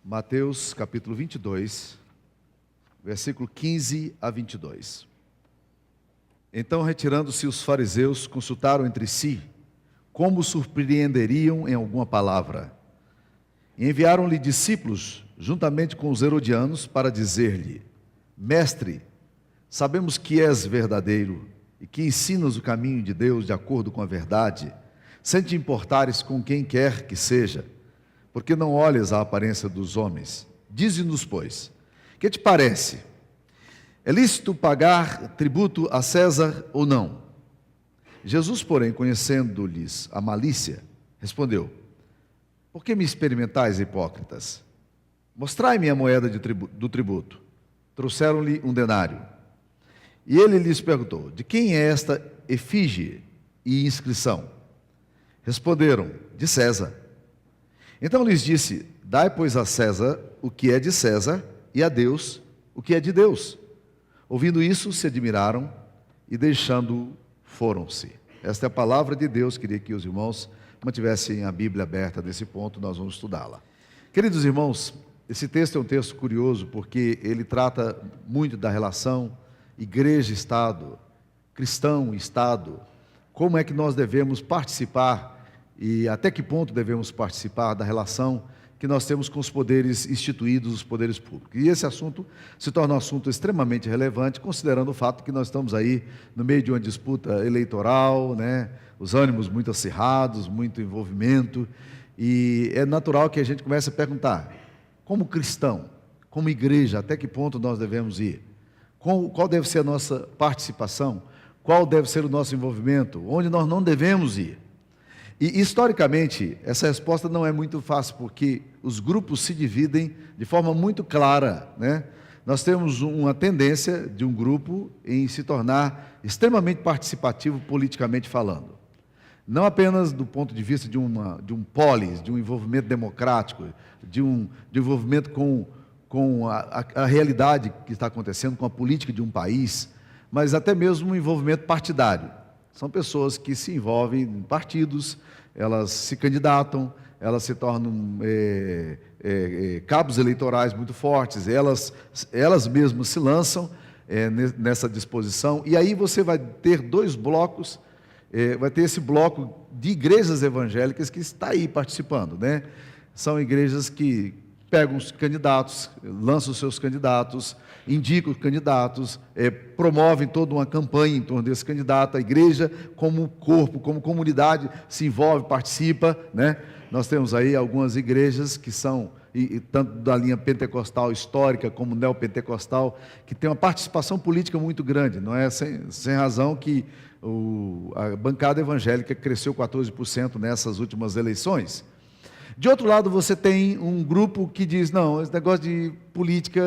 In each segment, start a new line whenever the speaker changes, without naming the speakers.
Mateus capítulo 22, versículo 15 a 22. Então, retirando-se os fariseus, consultaram entre si como surpreenderiam em alguma palavra. E enviaram-lhe discípulos, juntamente com os herodianos, para dizer-lhe: Mestre, sabemos que és verdadeiro e que ensinas o caminho de Deus de acordo com a verdade, sem te importares com quem quer que seja, porque não olhas a aparência dos homens. Dize-nos, pois, que te parece? É lícito pagar tributo a César ou não? Jesus, porém, conhecendo-lhes a malícia, respondeu: Por que me experimentais, hipócritas? Mostrai-me a moeda do tributo. Trouxeram-lhe um denário. E ele lhes perguntou: De quem é esta efígie e inscrição? Responderam: De César. Então lhes disse: Dai, pois, a César o que é de César, e a Deus o que é de Deus. Ouvindo isso, se admiraram e, deixando-o, foram-se. Esta é a palavra de Deus. Queria que os irmãos mantivessem a Bíblia aberta nesse ponto, nós vamos estudá-la. Queridos irmãos, esse texto é um texto curioso, porque ele trata muito da relação igreja-estado, cristão-estado, como é que nós devemos participar e até que ponto devemos participar da relação que nós temos com os poderes instituídos, os poderes públicos. E esse assunto se torna um assunto extremamente relevante, considerando o fato que nós estamos aí no meio de uma disputa eleitoral, né? Os ânimos muito acirrados, muito envolvimento, e é natural que a gente comece a perguntar: como cristão, como igreja, até que ponto nós devemos ir? Qual deve ser a nossa participação? Qual deve ser o nosso envolvimento? Onde nós não devemos ir? E, historicamente, essa resposta não é muito fácil, porque os grupos se dividem de forma muito clara, né? Nós temos uma tendência de um grupo em se tornar extremamente participativo politicamente falando. Não apenas do ponto de vista de um polis, de um envolvimento democrático, de um envolvimento com a realidade que está acontecendo, com a política de um país, mas até mesmo um envolvimento partidário. São pessoas que se envolvem em partidos, elas se candidatam, elas se tornam cabos eleitorais muito fortes, elas mesmas se lançam nessa disposição, e aí você vai ter dois blocos, vai ter esse bloco de igrejas evangélicas que está aí participando, né? São igrejas que pegam os candidatos, lançam os seus candidatos, indicam os candidatos, promovem toda uma campanha em torno desse candidato. A igreja, como corpo, como comunidade, se envolve, participa, né? Nós temos aí algumas igrejas que são, tanto da linha pentecostal histórica como neopentecostal, que tem uma participação política muito grande. Não é sem razão que a bancada evangélica cresceu 14% nessas últimas eleições. De outro lado, você tem um grupo que diz: não, esse negócio de política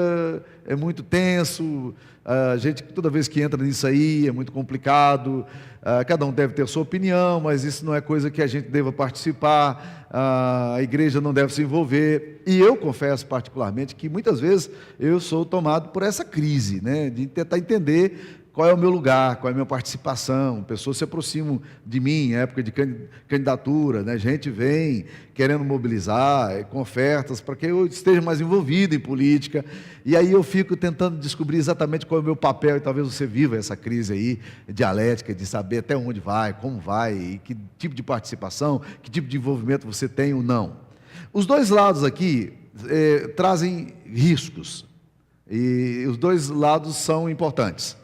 é muito tenso, a gente toda vez que entra nisso aí é muito complicado, cada um deve ter sua opinião, mas isso não é coisa que a gente deva participar, a igreja não deve se envolver. E eu confesso particularmente que muitas vezes eu sou tomado por essa crise, né, de tentar entender qual é o meu lugar, qual é a minha participação. Pessoas se aproximam de mim em época de candidatura, né? Gente vem querendo mobilizar, com ofertas para que eu esteja mais envolvido em política, e aí eu fico tentando descobrir exatamente qual é o meu papel, e talvez você viva essa crise aí, dialética, de saber até onde vai, como vai, e que tipo de participação, que tipo de envolvimento você tem ou não. Os dois lados aqui trazem riscos, e os dois lados são importantes.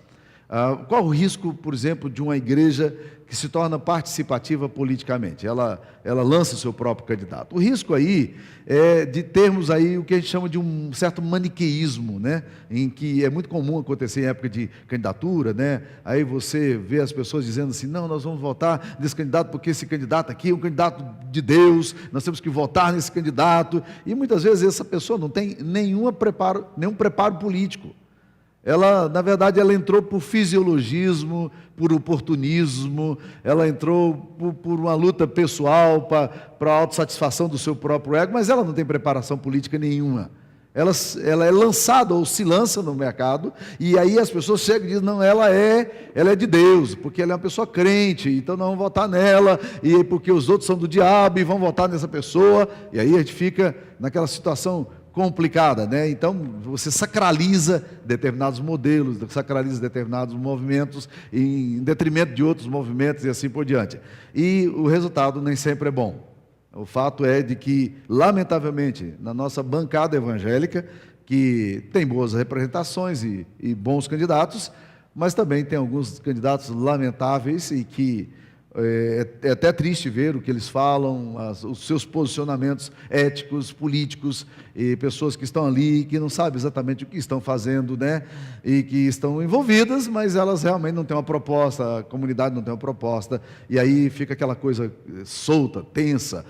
Qual o risco, por exemplo, de uma igreja que se torna participativa politicamente? Ela lança o seu próprio candidato. O risco aí é de termos aí o que a gente chama de um certo maniqueísmo, né? Em que é muito comum acontecer em época de candidatura, né? Aí você vê as pessoas dizendo assim: não, nós vamos votar nesse candidato porque esse candidato aqui é um candidato de Deus, nós temos que votar nesse candidato. E muitas vezes essa pessoa não tem nenhum preparo político. Ela, na verdade, ela entrou por fisiologismo, por oportunismo, ela entrou por uma luta pessoal, para a autossatisfação do seu próprio ego, mas ela não tem preparação política nenhuma. Ela é lançada ou se lança no mercado, e aí as pessoas chegam e dizem: não, ela é de Deus, porque ela é uma pessoa crente, então não vão votar nela, e porque os outros são do diabo e vão votar nessa pessoa, e aí a gente fica naquela situação complicada, né? Então você sacraliza determinados modelos, sacraliza determinados movimentos em detrimento de outros movimentos e assim por diante. E o resultado nem sempre é bom. O fato é de que, lamentavelmente, na nossa bancada evangélica, que tem boas representações e bons candidatos, mas também tem alguns candidatos lamentáveis e que é até triste ver o que eles falam, os seus posicionamentos éticos, políticos, e pessoas que estão ali, que não sabem exatamente o que estão fazendo, né? E que estão envolvidas, mas elas realmente não têm uma proposta, a comunidade não tem uma proposta, e aí fica aquela coisa solta, tensa,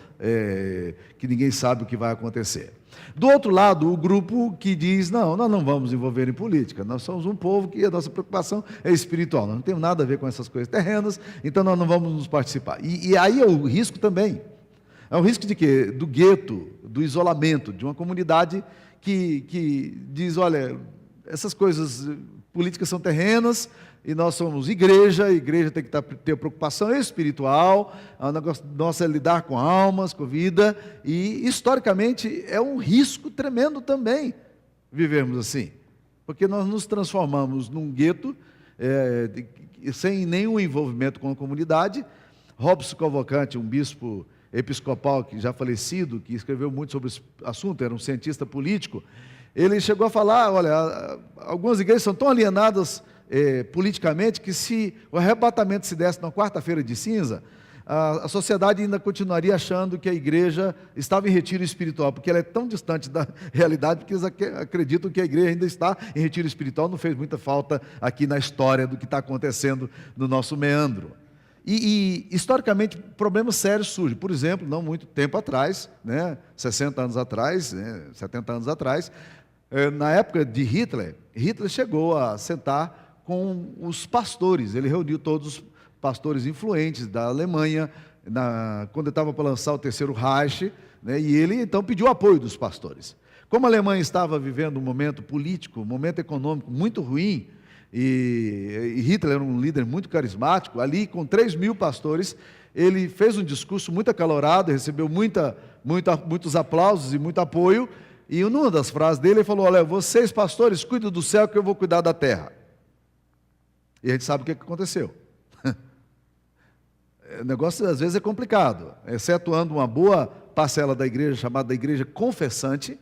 que ninguém sabe o que vai acontecer. Do outro lado, o grupo que diz, não, nós não vamos envolver em política, nós somos um povo que a nossa preocupação é espiritual, nós não temos nada a ver com essas coisas terrenas, então nós não vamos nos participar. E aí é o risco também, é o risco de quê? Do gueto, do isolamento, de uma comunidade que diz, olha, essas coisas políticas são terrenas, e nós somos igreja, a igreja tem que ter preocupação espiritual, o negócio nosso é lidar com almas, com vida, e historicamente é um risco tremendo também vivermos assim, porque nós nos transformamos num gueto, sem nenhum envolvimento com a comunidade. Robson Cavalcante, um bispo episcopal que já falecido, que escreveu muito sobre esse assunto, era um cientista político, ele chegou a falar, olha, algumas igrejas são tão alienadas politicamente, que se o arrebatamento se desse na quarta-feira de cinza, a sociedade ainda continuaria achando que a igreja estava em retiro espiritual, porque ela é tão distante da realidade, porque eles acreditam que a igreja ainda está em retiro espiritual. Não fez muita falta aqui na história do que está acontecendo no nosso meandro. E historicamente, problemas sérios surgem. Por exemplo, não muito tempo atrás, né, 60 anos atrás, 70 anos atrás, na época de Hitler chegou a sentar com os pastores. Ele reuniu todos os pastores influentes da Alemanha, quando estava para lançar o terceiro Reich, né, e ele então pediu apoio dos pastores. Como a Alemanha estava vivendo um momento político, um momento econômico muito ruim, e Hitler era um líder muito carismático, ali com 3.000 pastores, ele fez um discurso muito acalorado, recebeu muitos aplausos e muito apoio, e numa das frases dele ele falou, olha, vocês pastores cuidam do céu que eu vou cuidar da terra. E a gente sabe o que aconteceu. O negócio às vezes é complicado, excetuando uma boa parcela da igreja, chamada da igreja confessante.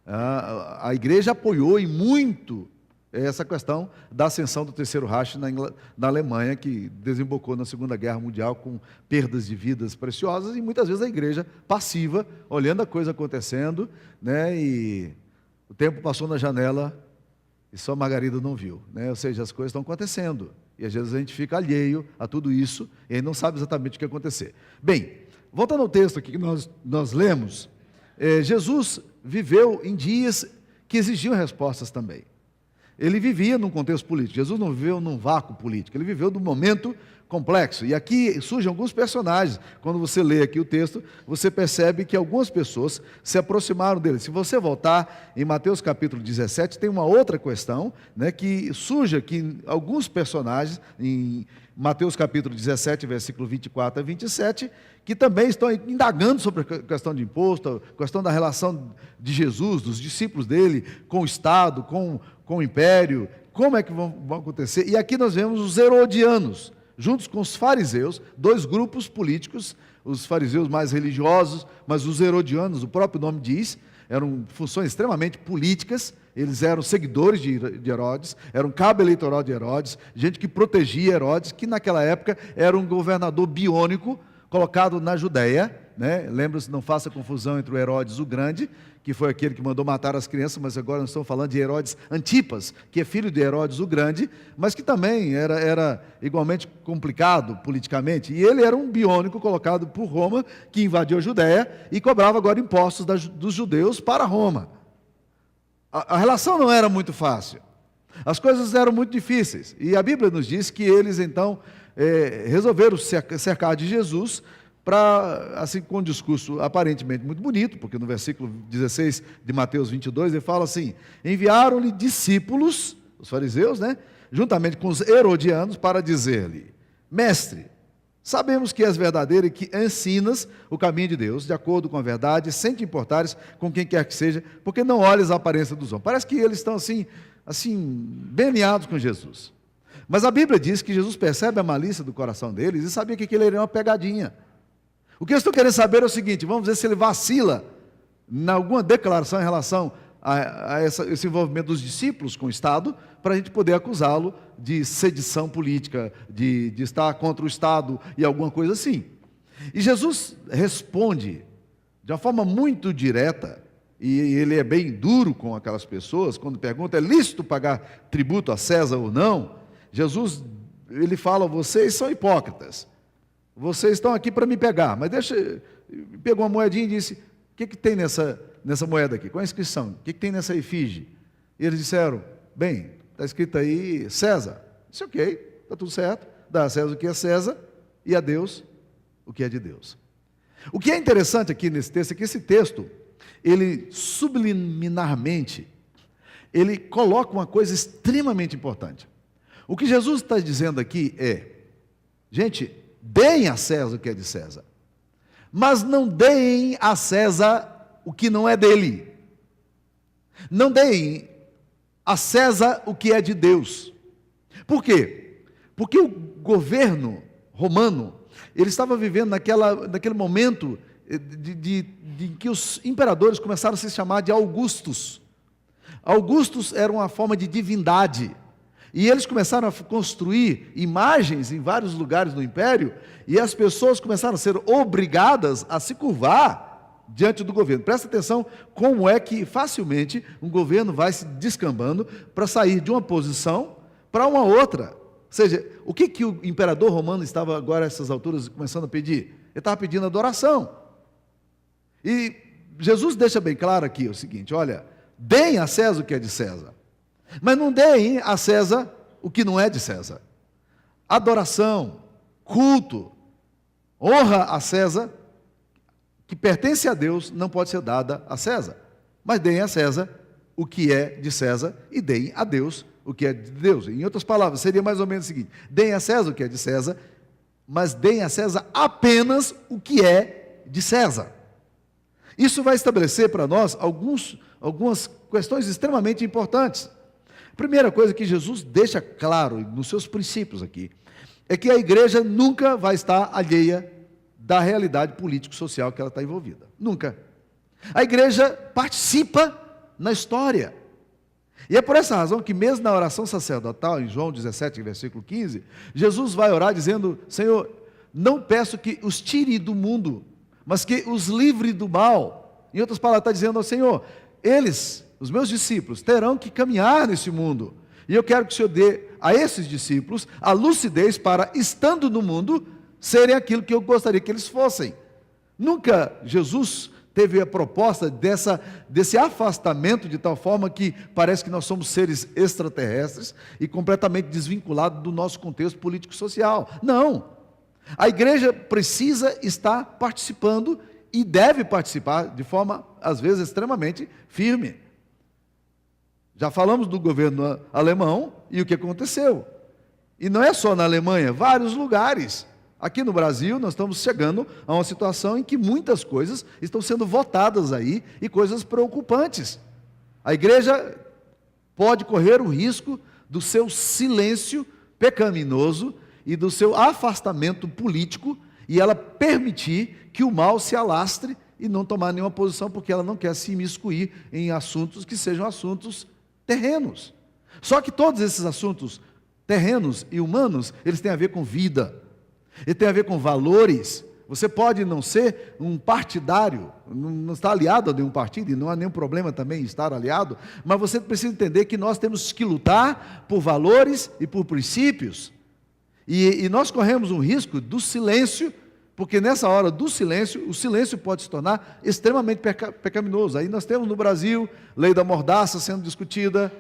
A igreja apoiou em muito essa questão da ascensão do terceiro Reich na Alemanha, que desembocou na Segunda Guerra Mundial com perdas de vidas preciosas, e muitas vezes a igreja passiva, olhando a coisa acontecendo, né, e o tempo passou na janela e só Margarida não viu, né? Ou seja, as coisas estão acontecendo, e às vezes a gente fica alheio a tudo isso, e aí não sabe exatamente o que acontecer. Bem, voltando ao texto aqui que nós lemos, Jesus viveu em dias que exigiam respostas também. Ele vivia num contexto político. Jesus não viveu num vácuo político, ele viveu num momento complexo. E aqui surgem alguns personagens. Quando você lê aqui o texto, você percebe que algumas pessoas se aproximaram dele. Se você voltar em Mateus capítulo 17, tem uma outra questão, né, que surge aqui alguns personagens, em Mateus capítulo 17, versículo 24 a 27, que também estão indagando sobre a questão de imposto, a questão da relação de Jesus, dos discípulos dele, com o Estado, com o Império, como é que vão acontecer. E aqui nós vemos os herodianos, juntos com os fariseus, dois grupos políticos, os fariseus mais religiosos, mas os herodianos, o próprio nome diz, eram funções extremamente políticas, eles eram seguidores de Herodes, eram cabo eleitoral de Herodes, gente que protegia Herodes, que naquela época era um governador biônico, colocado na Judéia, né? Lembra-se, não faça confusão entre o Herodes o Grande, que foi aquele que mandou matar as crianças, mas agora nós estamos falando de Herodes Antipas, que é filho de Herodes o Grande, mas que também era igualmente complicado politicamente, e ele era um biônico colocado por Roma, que invadiu a Judéia e cobrava agora impostos dos judeus para Roma. A relação não era muito fácil, as coisas eram muito difíceis, e a Bíblia nos diz que eles então resolveram cercar de Jesus, para, assim, com um discurso aparentemente muito bonito, porque no versículo 16 de Mateus 22, ele fala assim, enviaram-lhe discípulos, os fariseus, né, juntamente com os herodianos, para dizer-lhe, mestre, Sabemos que és verdadeiro e que ensinas o caminho de Deus, de acordo com a verdade, sem te importares com quem quer que seja, porque não olhas a aparência dos homens. Parece que eles estão assim, bem alinhados com Jesus. Mas a Bíblia diz que Jesus percebe a malícia do coração deles e sabia que aquilo era uma pegadinha. O que eu estou querendo saber é o seguinte: vamos ver se ele vacila em alguma declaração em relação a esse envolvimento dos discípulos com o Estado, para a gente poder acusá-lo de sedição política, de estar contra o Estado e alguma coisa assim. E Jesus responde de uma forma muito direta, e ele é bem duro com aquelas pessoas, quando pergunta, é lícito pagar tributo a César ou não? Jesus, ele fala, vocês são hipócritas, vocês estão aqui para me pegar, mas pegou uma moedinha e disse, o que tem nessa moeda aqui? Qual é a inscrição? O que tem nessa efígie? E eles disseram, bem, está escrito aí César. Disse, ok, está tudo certo, dá a César o que é César e a Deus o que é de Deus. O que é interessante aqui nesse texto é que esse texto, ele subliminarmente, ele coloca uma coisa extremamente importante. O que Jesus está dizendo aqui é, gente, deem a César o que é de César, mas não deem a César o que não é dele. Não deem a César o que é de Deus. Por quê? Porque o governo romano, ele estava vivendo naquele momento de que os imperadores começaram a se chamar de Augustos. Augustos era uma forma de divindade. E eles começaram a construir imagens em vários lugares do império, e as pessoas começaram a ser obrigadas a se curvar diante do governo. Presta atenção como é que facilmente um governo vai se descambando para sair de uma posição para uma outra. Ou seja, o que o imperador romano estava agora a essas alturas começando a pedir? Ele estava pedindo adoração. E Jesus deixa bem claro aqui o seguinte, olha, deem a César o que é de César, mas não deem a César o que não é de César. Adoração, culto, honra a César, que pertence a Deus, não pode ser dada a César. Mas deem a César o que é de César e deem a Deus o que é de Deus. Em outras palavras, seria mais ou menos o seguinte, deem a César o que é de César, mas deem a César apenas o que é de César. Isso vai estabelecer para nós algumas questões extremamente importantes. A primeira coisa que Jesus deixa claro nos seus princípios aqui, é que a igreja nunca vai estar alheia da realidade político-social que ela está envolvida. Nunca. A igreja participa na história. E é por essa razão que mesmo na oração sacerdotal, em João 17, versículo 15, Jesus vai orar dizendo, Senhor, não peço que os tire do mundo, mas que os livre do mal. Em outras palavras, está dizendo ao Senhor, eles, os meus discípulos, terão que caminhar nesse mundo. E eu quero que o Senhor dê a esses discípulos a lucidez para, estando no mundo, serem aquilo que eu gostaria que eles fossem. Nunca Jesus teve a proposta desse afastamento de tal forma que parece que nós somos seres extraterrestres e completamente desvinculados do nosso contexto político-social. Não. A igreja precisa estar participando e deve participar de forma, às vezes, extremamente firme. Já falamos do governo alemão e o que aconteceu. E não é só na Alemanha, vários lugares. Aqui no Brasil, nós estamos chegando a uma situação em que muitas coisas estão sendo votadas aí e coisas preocupantes. A igreja pode correr o risco do seu silêncio pecaminoso e do seu afastamento político e ela permitir que o mal se alastre e não tomar nenhuma posição porque ela não quer se imiscuir em assuntos que sejam assuntos terrenos. Só que todos esses assuntos terrenos e humanos, eles têm a ver com vida. Ele tem a ver com valores. Você pode não ser um partidário, não está aliado a nenhum partido, e não há nenhum problema também em estar aliado, mas você precisa entender que nós temos que lutar por valores e por princípios, e nós corremos um risco do silêncio, porque nessa hora do silêncio, o silêncio pode se tornar extremamente pecaminoso. Aí nós temos no Brasil, lei da mordaça sendo discutida,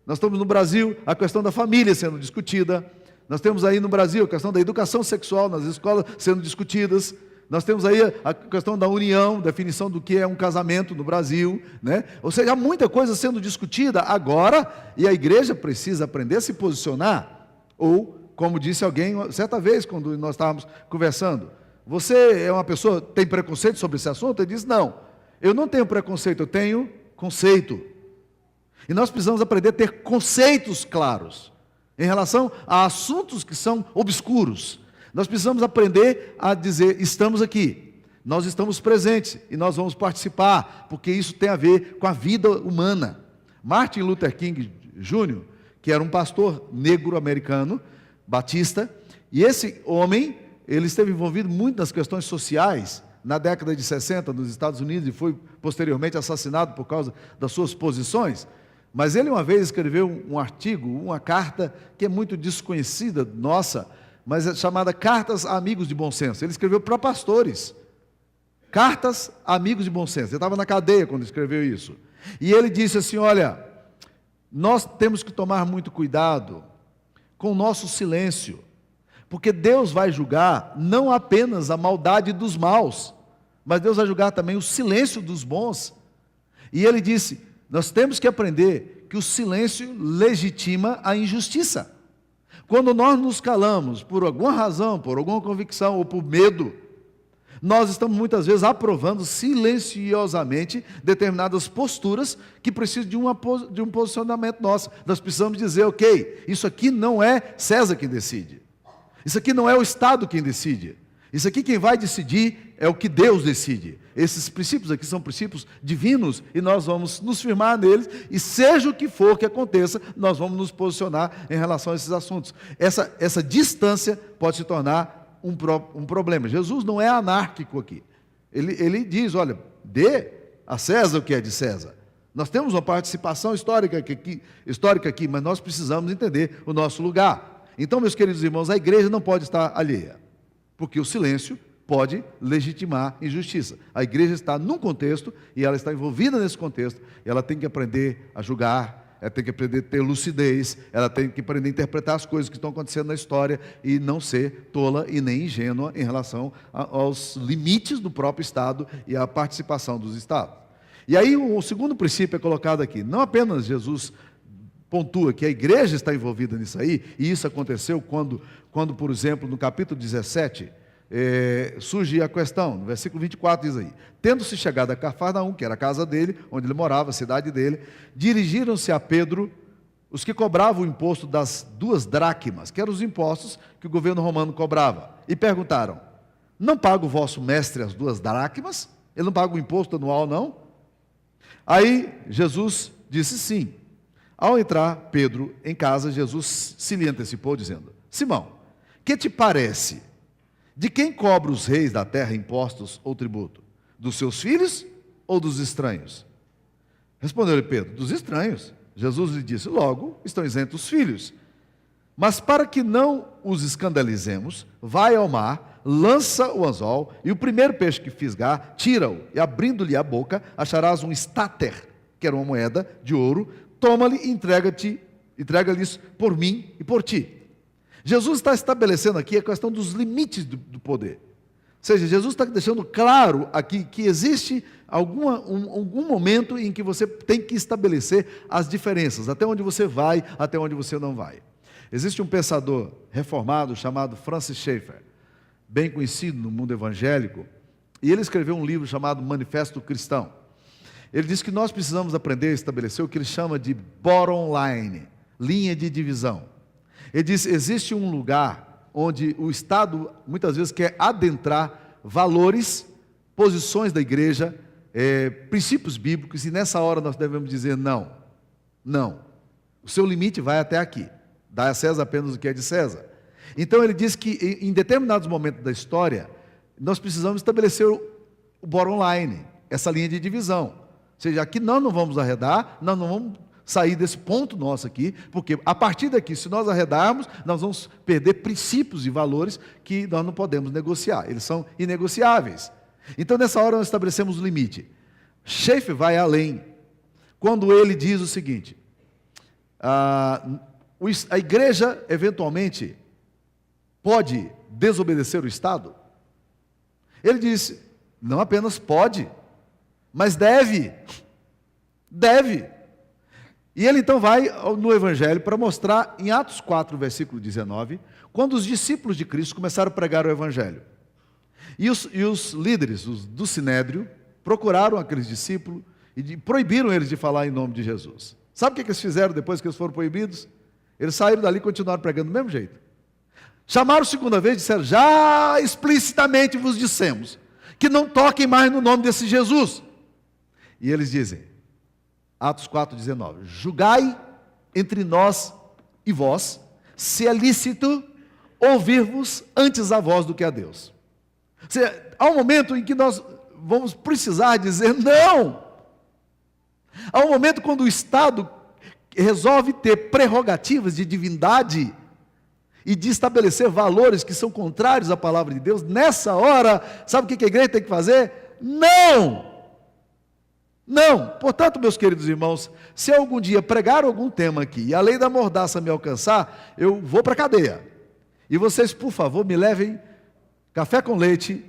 nós temos no Brasil a questão da família sendo discutida, nós temos aí no Brasil a questão da educação sexual nas escolas sendo discutidas. Nós temos aí a questão da união, definição do que é um casamento no Brasil, né? Ou seja, há muita coisa sendo discutida agora e a igreja precisa aprender a se posicionar ou como disse alguém certa vez, quando nós estávamos conversando, você é uma pessoa que tem preconceito sobre esse assunto? Ele disse, não, eu não tenho preconceito, eu tenho conceito. E nós precisamos aprender a ter conceitos claros em relação a assuntos que são obscuros. Nós precisamos aprender a dizer, estamos aqui, nós estamos presentes e nós vamos participar, porque isso tem a ver com a vida humana. Martin Luther King Jr., que era um pastor negro americano, batista, e esse homem, ele esteve envolvido muito nas questões sociais, na década de 60 nos Estados Unidos, e foi posteriormente assassinado por causa das suas posições. Mas ele uma vez escreveu um artigo, uma carta que é muito desconhecida, nossa, mas é chamada Cartas a Amigos de Bom Senso. Ele escreveu para pastores. Cartas a Amigos de Bom Senso. Ele estava na cadeia quando escreveu isso. E ele disse assim, olha, nós temos que tomar muito cuidado com o nosso silêncio, porque Deus vai julgar não apenas a maldade dos maus, mas Deus vai julgar também o silêncio dos bons. E ele disse, nós temos que aprender que o silêncio legitima a injustiça. Quando nós nos calamos por alguma razão, por alguma convicção ou por medo, nós estamos muitas vezes aprovando silenciosamente determinadas posturas que precisam de um posicionamento nosso. Nós precisamos dizer, ok, isso aqui não é César quem decide. Isso aqui não é o Estado quem decide. Isso aqui quem vai decidir é o que Deus decide. Esses princípios aqui são princípios divinos e nós vamos nos firmar neles e seja o que for que aconteça, nós vamos nos posicionar em relação a esses assuntos. Essa distância pode se tornar um problema. Jesus não é anárquico aqui. Ele diz, olha, dê a César o que é de César. Nós temos uma participação histórica aqui, mas nós precisamos entender o nosso lugar. Então, meus queridos irmãos, a igreja não pode estar alheia, porque o silêncio pode legitimar injustiça. A igreja está num contexto e ela está envolvida nesse contexto, e ela tem que aprender a julgar, ela tem que aprender a ter lucidez, ela tem que aprender a interpretar as coisas que estão acontecendo na história e não ser tola e nem ingênua em relação aos limites do próprio Estado e à participação dos Estados. E aí o segundo princípio é colocado aqui, não apenas Jesus pontua que a igreja está envolvida nisso aí, e isso aconteceu quando por exemplo, no capítulo 17, surge a questão, no versículo 24 diz aí, tendo-se chegado a Cafarnaum, que era a casa dele, onde ele morava, a cidade dele, dirigiram-se a Pedro os que cobravam o imposto das 2 dracmas, que eram os impostos que o governo romano cobrava, e perguntaram, não paga o vosso mestre as 2 dracmas? Ele não paga o imposto anual, não? Aí Jesus disse sim. Ao entrar Pedro em casa, Jesus se lhe antecipou dizendo, Simão, que te parece? De quem cobra os reis da terra impostos ou tributo? Dos seus filhos ou dos estranhos? Respondeu-lhe Pedro, dos estranhos. Jesus lhe disse, logo estão isentos os filhos. Mas para que não os escandalizemos, vai ao mar, lança o anzol, e o primeiro peixe que fisgar, tira-o, e abrindo-lhe a boca, acharás um estáter, que era uma moeda de ouro, toma-lhe e entrega-lhes por mim e por ti. Jesus está estabelecendo aqui a questão dos limites do poder. Ou seja, Jesus está deixando claro aqui que existe algum momento em que você tem que estabelecer as diferenças, até onde você vai, até onde você não vai. Existe um pensador reformado chamado Francis Schaeffer, bem conhecido no mundo evangélico, e ele escreveu um livro chamado Manifesto Cristão. Ele diz que nós precisamos aprender a estabelecer o que ele chama de bottom line, linha de divisão. Ele diz, existe um lugar onde o Estado muitas vezes quer adentrar valores, posições da igreja, princípios bíblicos, e nessa hora nós devemos dizer não, não, o seu limite vai até aqui, dá a César apenas o que é de César. Então ele diz que em determinados momentos da história, nós precisamos estabelecer o bottom line, essa linha de divisão. Ou seja, aqui nós não vamos arredar, nós não vamos sair desse ponto nosso aqui, porque a partir daqui, se nós arredarmos, nós vamos perder princípios e valores que nós não podemos negociar, eles são inegociáveis. Então nessa hora nós estabelecemos o limite. Schaeffer vai além, quando ele diz o seguinte, a igreja eventualmente pode desobedecer o Estado? Ele diz, não apenas pode, mas deve. E ele então vai no Evangelho para mostrar em Atos 4, versículo 19, quando os discípulos de Cristo começaram a pregar o Evangelho. E os líderes do Sinédrio procuraram aqueles discípulos e proibiram eles de falar em nome de Jesus. Sabe o que eles fizeram depois que eles foram proibidos? Eles saíram dali e continuaram pregando do mesmo jeito. Chamaram segunda vez e disseram: já explicitamente vos dissemos que não toquem mais no nome desse Jesus. E eles dizem, Atos 4,19: julgai entre nós e vós, se é lícito ouvir-vos antes a voz do que a Deus. Há um momento em que nós vamos precisar dizer não. Há um momento quando o Estado resolve ter prerrogativas de divindade e de estabelecer valores que são contrários à palavra de Deus. Nessa hora, sabe o que a igreja tem que fazer? Não! Não! Portanto, meus queridos irmãos, se eu algum dia pregar algum tema aqui e a lei da mordaça me alcançar, eu vou para a cadeia. E vocês, por favor, me levem café com leite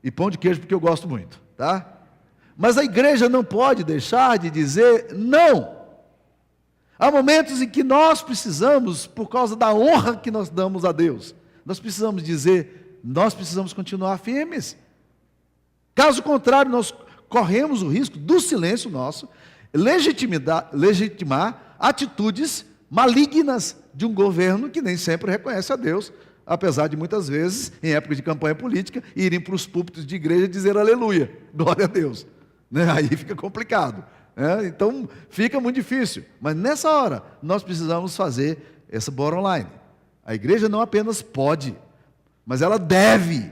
e pão de queijo, porque eu gosto muito, tá? Mas a igreja não pode deixar de dizer não. Há momentos em que nós precisamos, por causa da honra que nós damos a Deus, nós precisamos dizer, nós precisamos continuar firmes. Caso contrário, nós corremos o risco do silêncio nosso legitimar atitudes malignas de um governo que nem sempre reconhece a Deus, apesar de muitas vezes, em época de campanha política, irem para os púlpitos de igreja e dizer aleluia, glória a Deus. Aí fica complicado. Então fica muito difícil. Mas nessa hora, nós precisamos fazer essa bora online. A igreja não apenas pode, mas ela deve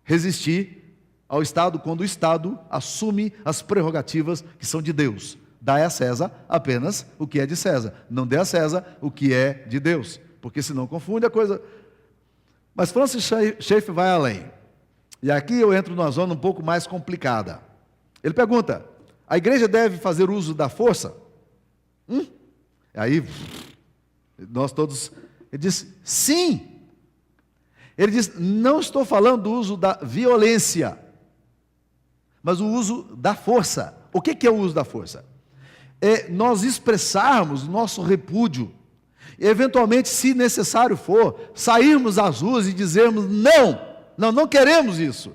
resistir ao Estado quando o Estado assume as prerrogativas que são de Deus. Dá a César apenas o que é de César. Não dê a César o que é de Deus. Porque senão confunde a coisa. Mas Francis Schaeffer vai além. E aqui eu entro numa zona um pouco mais complicada. Ele pergunta: a igreja deve fazer uso da força? Aí, nós todos... Ele diz, sim. Ele diz, não estou falando do uso da violência, mas o uso da força. O que é o uso da força? É nós expressarmos nosso repúdio, e eventualmente, se necessário for, sairmos às ruas e dizermos, não queremos isso.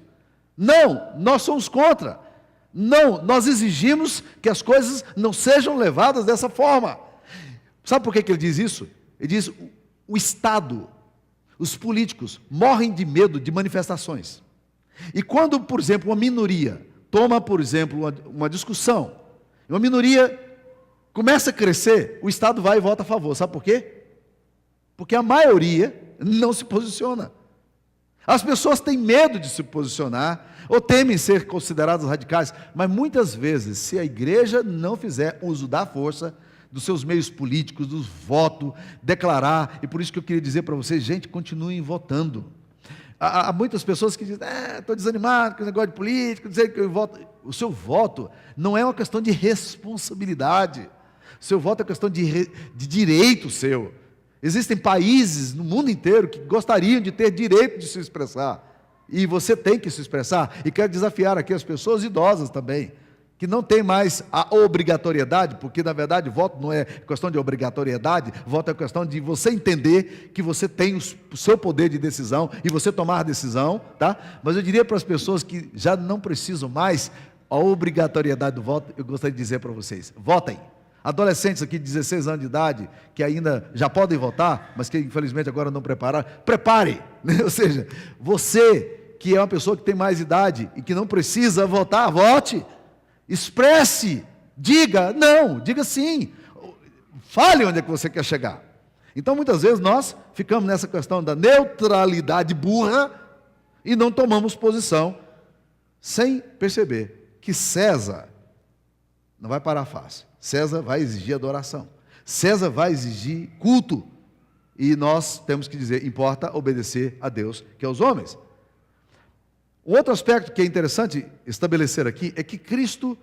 Não, nós somos contra. Não, nós exigimos que as coisas não sejam levadas dessa forma. Sabe por que ele diz isso? Ele diz, o Estado, os políticos morrem de medo de manifestações. E quando, por exemplo, uma minoria toma, por exemplo, uma discussão, uma minoria começa a crescer, o Estado vai e vota a favor. Sabe por quê? Porque a maioria não se posiciona. As pessoas têm medo de se posicionar, ou temem ser consideradas radicais, mas muitas vezes, se a igreja não fizer uso da força, dos seus meios políticos, do voto, declarar, e por isso que eu queria dizer para vocês, gente, continuem votando. Há muitas pessoas que dizem, estou desanimado com esse negócio de política, dizer que eu voto. O seu voto não é uma questão de responsabilidade, o seu voto é uma questão de direito seu. Existem países no mundo inteiro que gostariam de ter direito de se expressar, e você tem que se expressar. E quero desafiar aqui as pessoas idosas também, que não tem mais a obrigatoriedade, porque na verdade voto não é questão de obrigatoriedade, voto é questão de você entender que você tem o seu poder de decisão e você tomar a decisão, tá? Mas eu diria para as pessoas que já não precisam mais a obrigatoriedade do voto, eu gostaria de dizer para vocês, votem. Adolescentes aqui de 16 anos de idade, que ainda já podem votar, mas que infelizmente agora não prepararam, prepare, né? Ou seja, você que é uma pessoa que tem mais idade e que não precisa votar, vote, expresse, diga não, diga sim, fale onde é que você quer chegar. Então muitas vezes nós ficamos nessa questão da neutralidade burra e não tomamos posição, sem perceber que César não vai parar fácil. César vai exigir adoração, César vai exigir culto, e nós temos que dizer, importa obedecer a Deus que aos homens. Um outro aspecto que é interessante estabelecer aqui é que Cristo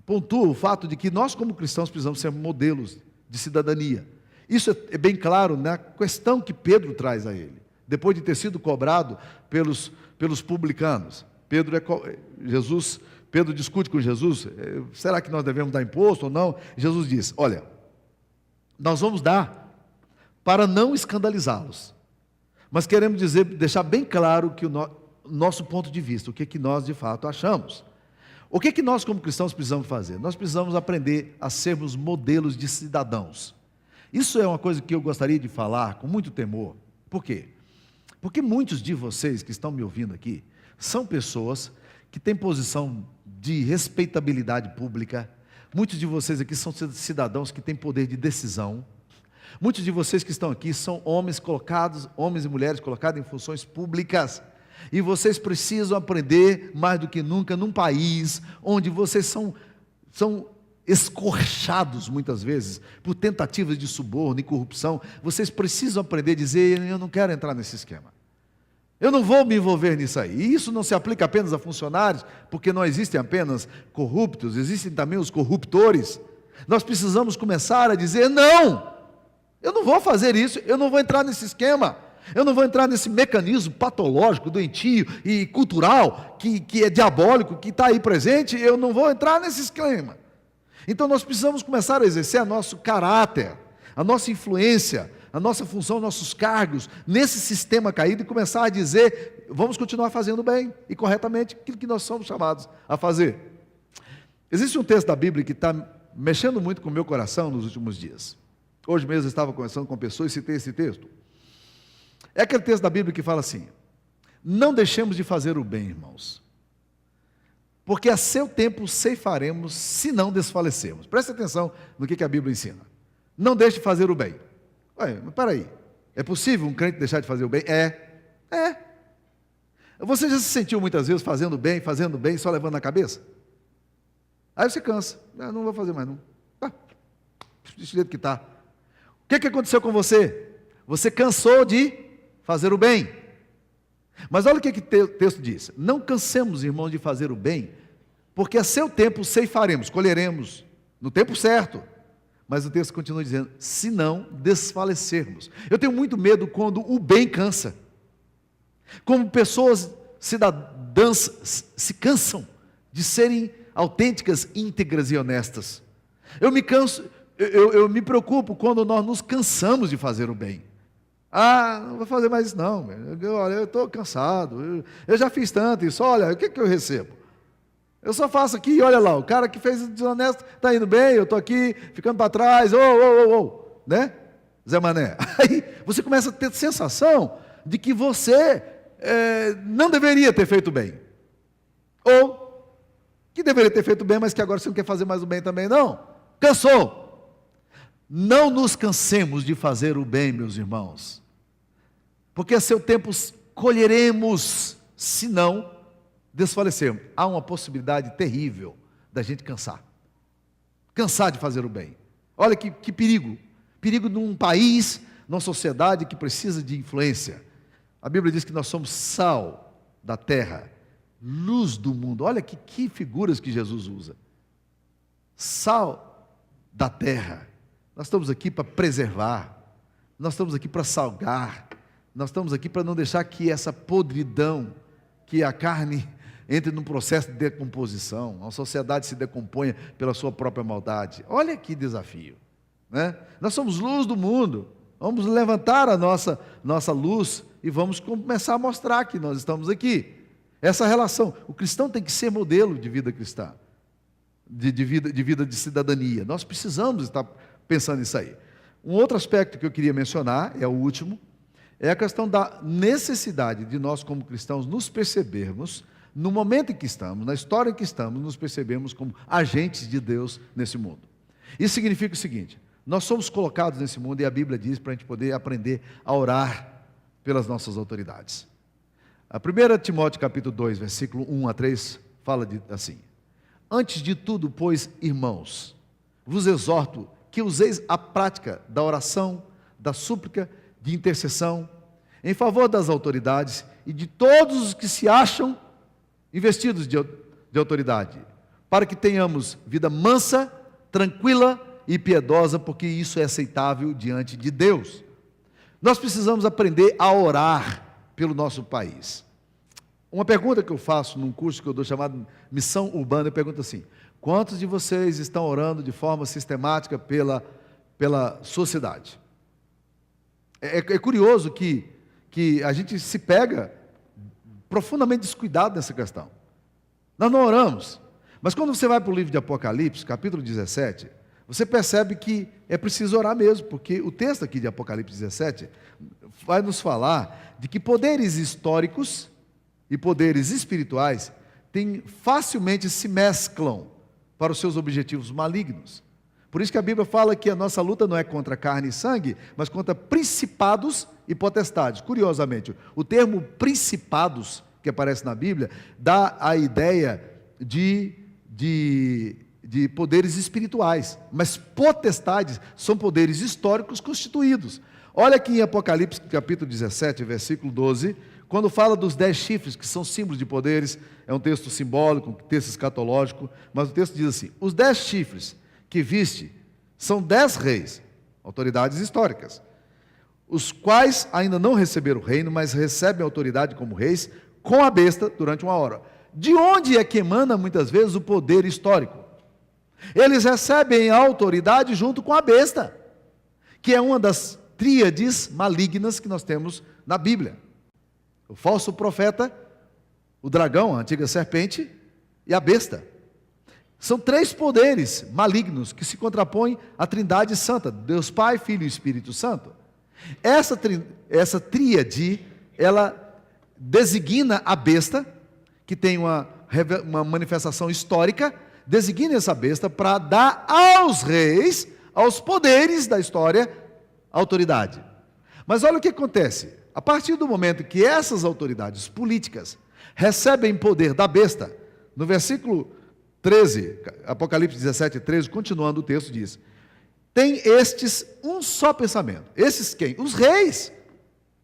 pontua o fato de que nós como cristãos precisamos ser modelos de cidadania. Isso é bem claro na questão que Pedro traz a ele, depois de ter sido cobrado pelos publicanos. Pedro discute com Jesus, será que nós devemos dar imposto ou não? Jesus diz, olha, nós vamos dar para não escandalizá-los. mas queremos deixar bem claro que nosso ponto de vista, o que nós de fato achamos. O que nós como cristãos precisamos fazer? Nós precisamos aprender a sermos modelos de cidadãos. Isso é uma coisa que eu gostaria de falar com muito temor. Por quê? Porque muitos de vocês que estão me ouvindo aqui, são pessoas que têm posição de respeitabilidade pública. Muitos de vocês aqui são cidadãos que têm poder de decisão. Muitos de vocês que estão aqui são homens e mulheres colocados em funções públicas. E vocês precisam aprender mais do que nunca num país onde vocês são escorchados muitas vezes por tentativas de suborno e corrupção. Vocês precisam aprender a dizer: eu não quero entrar nesse esquema. Eu não vou me envolver nisso aí. E isso não se aplica apenas a funcionários, porque não existem apenas corruptos, existem também os corruptores. Nós precisamos começar a dizer: não, eu não vou fazer isso, eu não vou entrar nesse esquema, eu não vou entrar nesse mecanismo patológico, doentio e cultural, que é diabólico, que está aí presente. Eu não vou entrar nesse esquema. Então nós precisamos começar a exercer nosso caráter, a nossa influência, a nossa função, nossos cargos, nesse sistema caído, e começar a dizer: vamos continuar fazendo bem e corretamente aquilo que nós somos chamados a fazer. Existe um texto da Bíblia que está mexendo muito com o meu coração nos últimos dias. Hoje mesmo eu estava conversando com pessoas e citei esse texto. É aquele texto da Bíblia que fala assim: não deixemos de fazer o bem, irmãos, porque a seu tempo ceifaremos se não desfalecermos. Preste atenção no que a Bíblia ensina. Não deixe de fazer o bem. Ué, mas peraí, é possível um crente deixar de fazer o bem? É. Você já se sentiu muitas vezes fazendo bem, só levando na cabeça? Aí você cansa. Não vou fazer mais não. Deixa do jeito que está. O que aconteceu com você? Você cansou de fazer o bem. Mas olha o que o texto diz: não cansemos, irmãos, de fazer o bem, porque a seu tempo ceifaremos, colheremos, no tempo certo. Mas o texto continua dizendo: se não desfalecermos. Eu tenho muito medo quando o bem cansa. Como pessoas cidadãs se cansam de serem autênticas, íntegras e honestas. Eu me preocupo quando nós nos cansamos de fazer o bem. Não vou fazer mais isso não. Olha, eu estou cansado. Eu já fiz tanto isso. Olha, o que eu recebo? Eu só faço aqui e olha lá, o cara que fez o desonesto está indo bem, eu estou aqui ficando para trás, né? Zé Mané. Aí você começa a ter sensação de que você não deveria ter feito bem. Ou que deveria ter feito bem, mas que agora você não quer fazer mais o bem também, não. Cansou. Não nos cansemos de fazer o bem, meus irmãos, porque a seu tempo colheremos, se não desfalecermos. Há uma possibilidade terrível da gente cansar de fazer o bem. Olha que perigo num país, numa sociedade que precisa de influência. A Bíblia diz que nós somos sal da terra, luz do mundo. Olha que figuras que Jesus usa. Sal da terra. Nós estamos aqui para preservar, nós estamos aqui para salgar, nós estamos aqui para não deixar que essa podridão, que a carne entre num processo de decomposição, a sociedade se decomponha pela sua própria maldade. Olha que desafio, né? Nós somos luz do mundo, vamos levantar a nossa luz e vamos começar a mostrar que nós estamos aqui. Essa relação, o cristão tem que ser modelo de vida cristã, de vida de cidadania. Nós precisamos estar pensando nisso aí. Um outro aspecto que eu queria mencionar, é o último, é a questão da necessidade de nós como cristãos nos percebermos, no momento em que estamos, na história em que estamos, nos percebemos como agentes de Deus nesse mundo. Isso significa o seguinte: nós somos colocados nesse mundo, e a Bíblia diz para a gente poder aprender a orar pelas nossas autoridades. A 1 Timóteo capítulo 2, versículo 1 a 3, fala assim: antes de tudo, pois, irmãos, vos exorto que useis a prática da oração, da súplica, de intercessão, em favor das autoridades e de todos os que se acham investidos de autoridade, para que tenhamos vida mansa, tranquila e piedosa, porque isso é aceitável diante de Deus. Nós precisamos aprender a orar pelo nosso país. Uma pergunta que eu faço num curso que eu dou chamado Missão Urbana, eu pergunto assim: quantos de vocês estão orando de forma sistemática pela sua cidade? É curioso que que a gente se pega profundamente descuidado nessa questão. Nós não oramos. Mas quando você vai para o livro de Apocalipse, capítulo 17, você percebe que é preciso orar mesmo, porque o texto aqui de Apocalipse 17 vai nos falar de que poderes históricos e poderes espirituais facilmente se mesclam para os seus objetivos malignos. Por isso que a Bíblia fala que a nossa luta não é contra carne e sangue, mas contra principados e potestades. Curiosamente, o termo principados, que aparece na Bíblia, dá a ideia de poderes espirituais, mas potestades são poderes históricos constituídos. Olha aqui em Apocalipse capítulo 17, versículo 12, quando fala dos 10 chifres, que são símbolos de poderes, é um texto simbólico, um texto escatológico, mas o texto diz assim: os 10 chifres que viste são 10 reis, autoridades históricas, os quais ainda não receberam o reino, mas recebem autoridade como reis com a besta durante uma hora. De onde é que emana muitas vezes o poder histórico? Eles recebem a autoridade junto com a besta, que é uma das tríades malignas que nós temos na Bíblia. O falso profeta, o dragão, a antiga serpente e a besta. São 3 poderes malignos que se contrapõem à Trindade Santa, Deus Pai, Filho e Espírito Santo. Essa tríade, ela designa a besta, que tem uma manifestação histórica, designa essa besta para dar aos reis, aos poderes da história, autoridade. Mas olha o que acontece. A partir do momento que essas autoridades políticas recebem poder da besta, no versículo 13, Apocalipse 17, 13, continuando o texto, diz: tem estes um só pensamento. Esses quem? Os reis,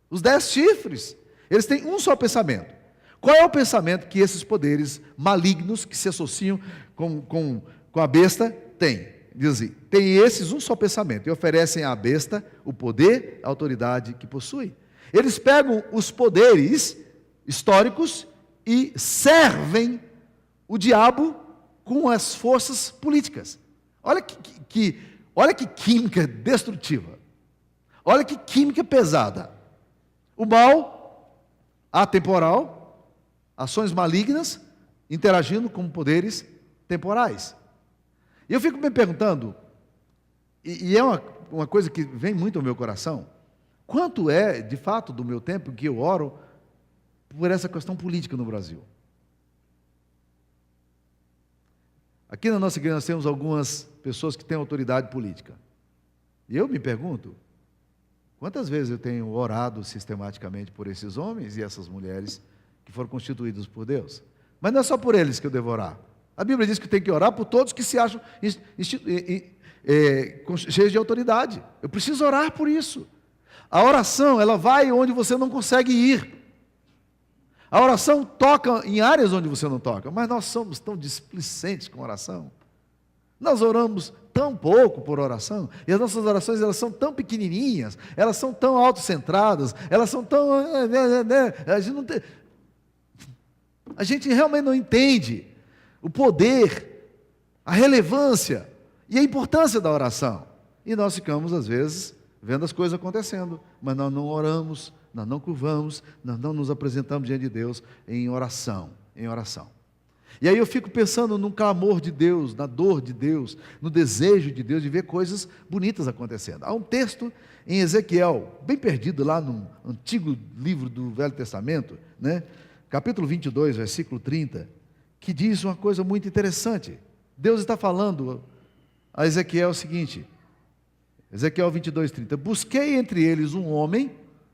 os 10 chifres, eles têm um só pensamento. Qual é o pensamento que esses poderes malignos que se associam com a besta têm? Diz assim: tem esses um só pensamento, e oferecem à besta o poder, a autoridade que possui. Eles pegam os poderes históricos e servem o diabo com as forças políticas. Olha que química destrutiva. Olha que química pesada. O mal atemporal, ações malignas, interagindo com poderes temporais. E eu fico me perguntando, e é uma coisa que vem muito ao meu coração, quanto é, de fato, do meu tempo que eu oro por essa questão política no Brasil. Aqui na nossa igreja nós temos algumas pessoas que têm autoridade política. E eu me pergunto, quantas vezes eu tenho orado sistematicamente por esses homens e essas mulheres que foram constituídos por Deus? Mas não é só por eles que eu devo orar. A Bíblia diz que tem que orar por todos que se acham cheios de autoridade. Eu preciso orar por isso. A oração, ela vai onde você não consegue ir. A oração toca em áreas onde você não toca, mas nós somos tão displicentes com a oração. Nós oramos tão pouco por oração, e as nossas orações, elas são tão pequenininhas, elas são tão autocentradas, elas são tão... A gente realmente não entende o poder, a relevância e a importância da oração. E nós ficamos, às vezes, vendo as coisas acontecendo, mas nós não oramos, nós não curvamos, nós não nos apresentamos diante de Deus em oração, E aí eu fico pensando no clamor de Deus, na dor de Deus, no desejo de Deus de ver coisas bonitas acontecendo. Há um texto em Ezequiel, bem perdido lá no antigo livro do Velho Testamento, né? Capítulo 22, versículo 30, que diz uma coisa muito interessante. Deus está falando a Ezequiel o seguinte, Ezequiel 22, 30, busquei entre eles um homem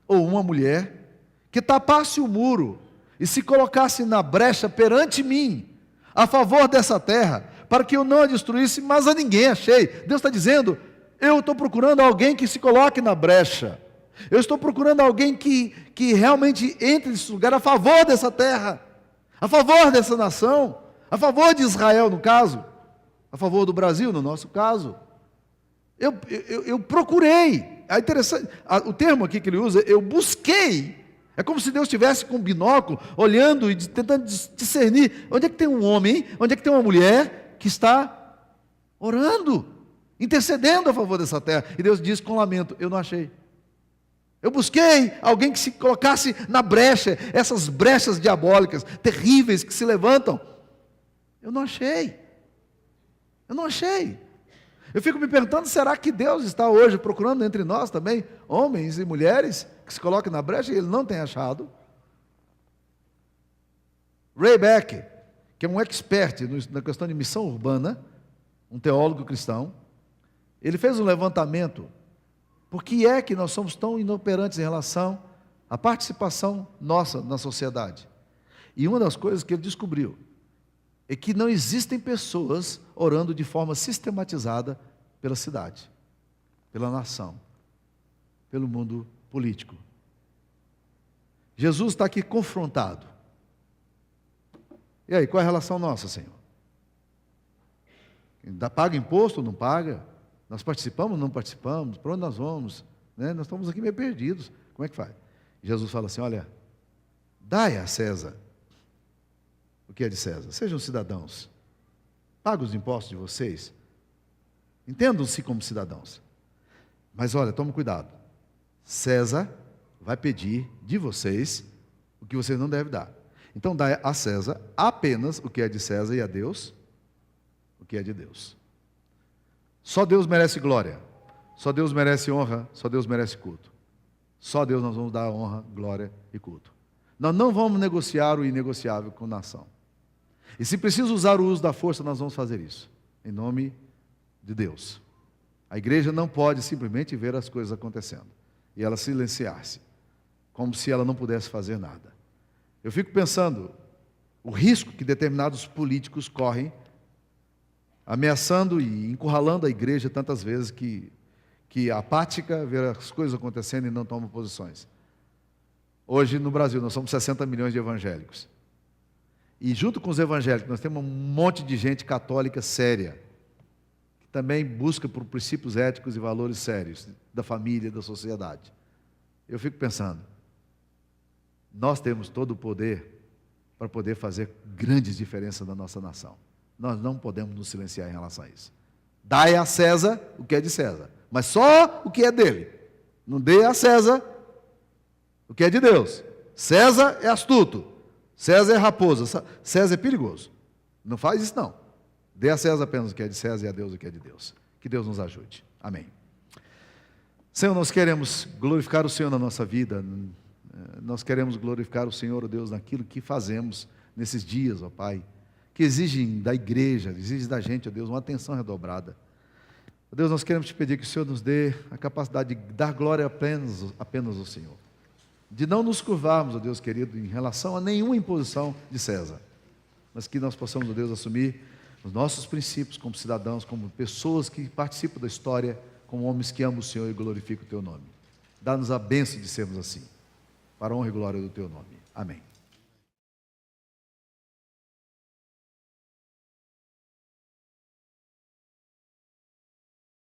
ou uma mulher que tapasse o muro e se colocasse na brecha perante mim, a favor dessa terra, para que eu não a destruísse, mas a ninguém achei. Deus está dizendo, eu estou procurando alguém que se coloque na brecha, eu estou procurando alguém que realmente entre nesse lugar a favor dessa terra, a favor dessa nação, a favor de Israel no caso, a favor do Brasil no nosso caso. Eu procurei, é interessante, o termo aqui que ele usa, eu busquei, é como se Deus estivesse com um binóculo, olhando e tentando discernir, onde é que tem um homem, onde é que tem uma mulher que está orando, intercedendo a favor dessa terra, e Deus diz com lamento, eu não achei. Eu busquei alguém que se colocasse na brecha, essas brechas diabólicas, terríveis que se levantam. Eu não achei. Eu não achei. Eu fico me perguntando, será que Deus está hoje procurando entre nós também, homens e mulheres, que se coloquem na brecha e Ele não tem achado? Ray Beck, que é um expert na questão de missão urbana, um teólogo cristão, ele fez um levantamento. Por que é que nós somos tão inoperantes em relação à participação nossa na sociedade? E uma das coisas que ele descobriu é que não existem pessoas orando de forma sistematizada pela cidade, pela nação, pelo mundo político. Jesus está aqui confrontado. E aí, qual é a relação nossa, Senhor? Ainda paga imposto ou não paga? Nós participamos ou não participamos? Para onde nós vamos? Né? Nós estamos aqui meio perdidos. Como é que faz? E Jesus fala assim, olha, dai a César o que é de César. Sejam cidadãos. Paguem os impostos de vocês. Entendam-se como cidadãos. Mas olha, tome cuidado. César vai pedir de vocês o que vocês não devem dar. Então dai a César apenas o que é de César e a Deus o que é de Deus. Só Deus merece glória. Só Deus merece honra. Só Deus merece culto. Só a Deus nós vamos dar honra, glória e culto. Nós não vamos negociar o inegociável com nação. E se preciso usar o uso da força, nós vamos fazer isso. Em nome de Deus. A igreja não pode simplesmente ver as coisas acontecendo. E ela silenciar-se. Como se ela não pudesse fazer nada. Eu fico pensando, o risco que determinados políticos correm, ameaçando e encurralando a igreja tantas vezes que apática vê as coisas acontecendo e não toma posições. Hoje no Brasil nós somos 60 milhões de evangélicos. E junto com os evangélicos nós temos um monte de gente católica séria, que também busca por princípios éticos e valores sérios, da família, da sociedade. Eu fico pensando, nós temos todo o poder para poder fazer grandes diferenças na nossa nação. Nós não podemos nos silenciar em relação a isso. Dai a César o que é de César, mas só o que é dele. Não dê a César o que é de Deus. César é astuto, César é raposa, César é perigoso. Não faz isso não. Dê a César apenas o que é de César e a Deus o que é de Deus. Que Deus nos ajude. Amém. Senhor, nós queremos glorificar o Senhor na nossa vida. Nós queremos glorificar o Senhor, ó Deus, naquilo que fazemos nesses dias, ó Pai, que exigem da igreja, exigem da gente, ó Deus, uma atenção redobrada. Ó Deus, nós queremos te pedir que o Senhor nos dê a capacidade de dar glória apenas ao Senhor. De não nos curvarmos, ó Deus querido, em relação a nenhuma imposição de César. Mas que nós possamos, ó Deus, assumir os nossos princípios como cidadãos, como pessoas que participam da história, como homens que amam o Senhor e glorificam o Teu nome. Dá-nos a bênção de sermos assim, para a honra e glória do Teu nome. Amém.